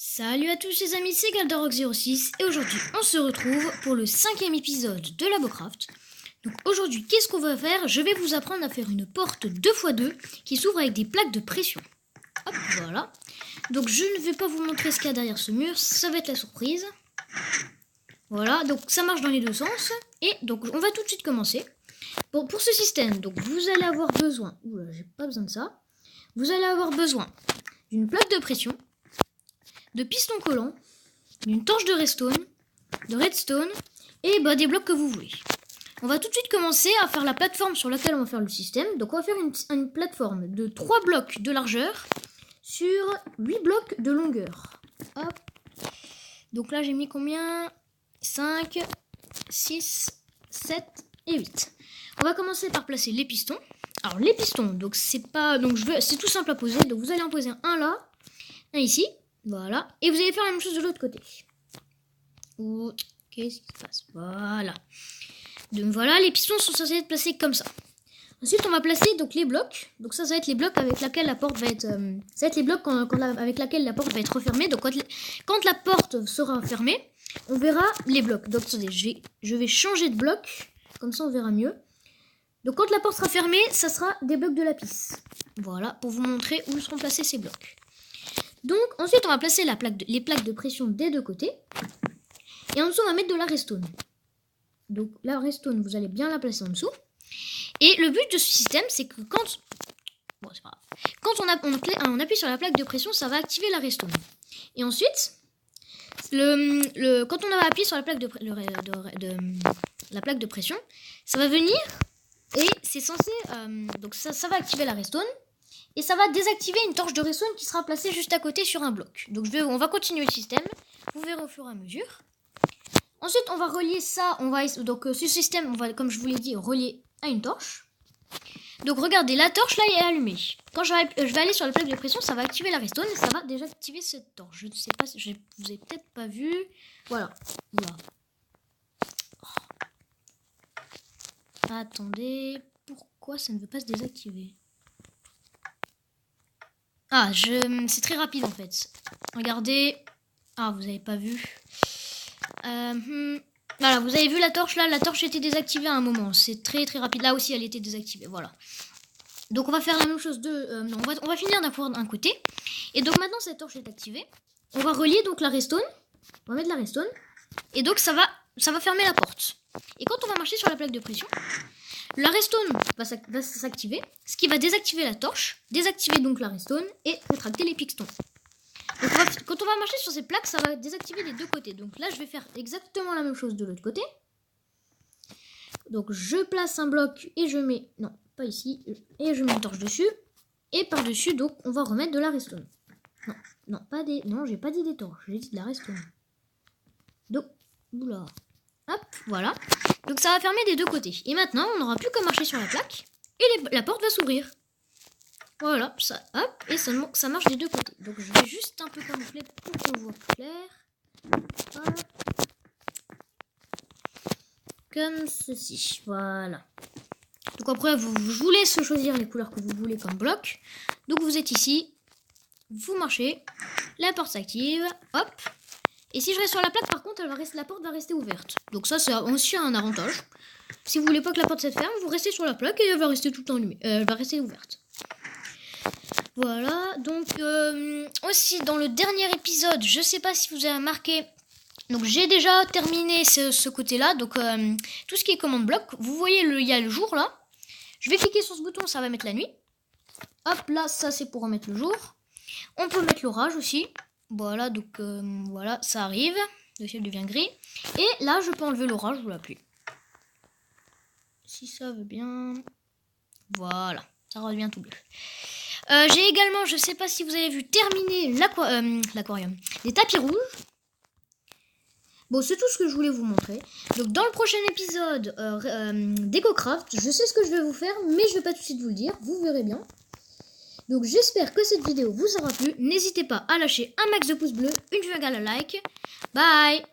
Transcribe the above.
Salut à tous les amis, c'est Galdarock06 et aujourd'hui on se retrouve pour le 5e épisode de Labocraft. Donc aujourd'hui qu'est-ce qu'on va faire? Je vais vous apprendre à faire une porte 2x2 qui s'ouvre avec des plaques de pression. Hop, voilà. Donc je ne vais pas vous montrer ce qu'il y a derrière ce mur, ça va être la surprise. Voilà, donc ça marche dans les deux sens. Et donc on va tout de suite commencer. Bon, pour ce système, donc vous allez avoir besoin... Oula, j'ai pas besoin de ça. Vous allez avoir besoin d'une plaque de pression, de pistons collants, d'une torche de redstone et des blocs que vous voulez. On va tout de suite commencer à faire la plateforme sur laquelle on va faire le système. Donc on va faire une plateforme de 3 blocs de largeur sur 8 blocs de longueur. Hop. Donc là j'ai mis combien? 5, 6, 7 et 8. On va commencer par placer les pistons. Alors les pistons, donc c'est tout simple à poser. Donc vous allez en poser un là, un ici. Voilà. Et vous allez faire la même chose de l'autre côté. Qu'est-ce qui se passe? Voilà. Donc voilà, les pistons sont censés être placés comme ça. Ensuite, on va placer donc les blocs. Donc ça va être les blocs avec lesquels la porte va être... ça va être les blocs avec lesquels la porte va être refermée. Donc quand la porte sera fermée, on verra les blocs. Donc attendez, je vais changer de bloc. Comme ça, on verra mieux. Donc quand la porte sera fermée, ça sera des blocs de lapis. Voilà, pour vous montrer où seront placés ces blocs. Donc ensuite on va placer les plaques de pression des deux côtés. Et en dessous on va mettre de la redstone. Donc la redstone vous allez bien la placer en dessous. Et le but de ce système c'est que quand on appuie sur la plaque de pression, ça va activer la redstone. Et ensuite quand on va appuyer sur la plaque de pression, ça va venir et c'est censé donc ça va activer la redstone. Et ça va désactiver une torche de redstone qui sera placée juste à côté sur un bloc. Donc on va continuer le système. Vous verrez au fur et à mesure. Ensuite, on va relier ça. Ce système, on va, comme je vous l'ai dit, relier à une torche. Donc regardez, la torche là est allumée. Quand je vais aller sur la plaque de pression, ça va activer la redstone et ça va déjà activer cette torche. Je ne sais pas si vous avez peut-être pas vu. Voilà. Attendez, pourquoi ça ne veut pas se désactiver? C'est très rapide en fait. Regardez. Vous avez pas vu. Voilà, vous avez vu la torche là. La torche était désactivée à un moment. C'est très très rapide. Là aussi, elle était désactivée. Voilà. Donc on va faire la même chose on va finir d'un côté. Et donc maintenant cette torche est activée. On va relier donc la redstone. On va mettre la redstone. Et donc ça va fermer la porte. Et quand on va marcher sur la plaque de pression, la redstone va s'activer, ce qui va désactiver la torche, désactiver donc la redstone et rétracter les pistons. Donc quand on va marcher sur ces plaques, ça va désactiver les deux côtés. Donc là, je vais faire exactement la même chose de l'autre côté. Donc je place un bloc et je mets... Non, pas ici. Et je mets une torche dessus. Et par-dessus, donc, on va remettre de la redstone. Non, j'ai pas dit des torches, j'ai dit de la redstone. Donc, oula. Hop, voilà. Donc ça va fermer des deux côtés. Et maintenant, on n'aura plus qu'à marcher sur la plaque. Et la porte va s'ouvrir. Voilà, ça, hop, et ça marche des deux côtés. Donc je vais juste un peu camoufler pour qu'on voit plus clair. Hop. Comme ceci, voilà. Donc après, je vous laisse choisir les couleurs que vous voulez comme bloc. Donc vous êtes ici, vous marchez, la porte s'active, hop. Et si je reste sur la plaque, par contre, la porte va rester ouverte. Donc ça, c'est aussi un avantage. Si vous voulez pas que la porte se ferme, vous restez sur la plaque et elle va rester tout le temps allumée. Elle va rester ouverte. Voilà. Donc aussi dans le dernier épisode, je sais pas si vous avez remarqué. Donc j'ai déjà terminé ce côté-là. Donc tout ce qui est commande bloc, vous voyez il y a le jour là. Je vais cliquer sur ce bouton, ça va mettre la nuit. Hop là, ça c'est pour remettre le jour. On peut mettre l'orage aussi. Voilà, donc voilà, ça arrive. Le ciel devient gris. Et là, je peux enlever l'orage ou la pluie. Si ça veut bien. Voilà, ça redevient tout bleu. J'ai également, je sais pas si vous avez vu, terminer l'aquarium. Les tapis rouges. Bon, c'est tout ce que je voulais vous montrer. Donc, dans le prochain épisode d'EcoCraft, je sais ce que je vais vous faire, mais je vais pas tout de suite vous le dire. Vous verrez bien. Donc j'espère que cette vidéo vous aura plu. N'hésitez pas à lâcher un max de pouces bleus, une vue égale à like. Bye!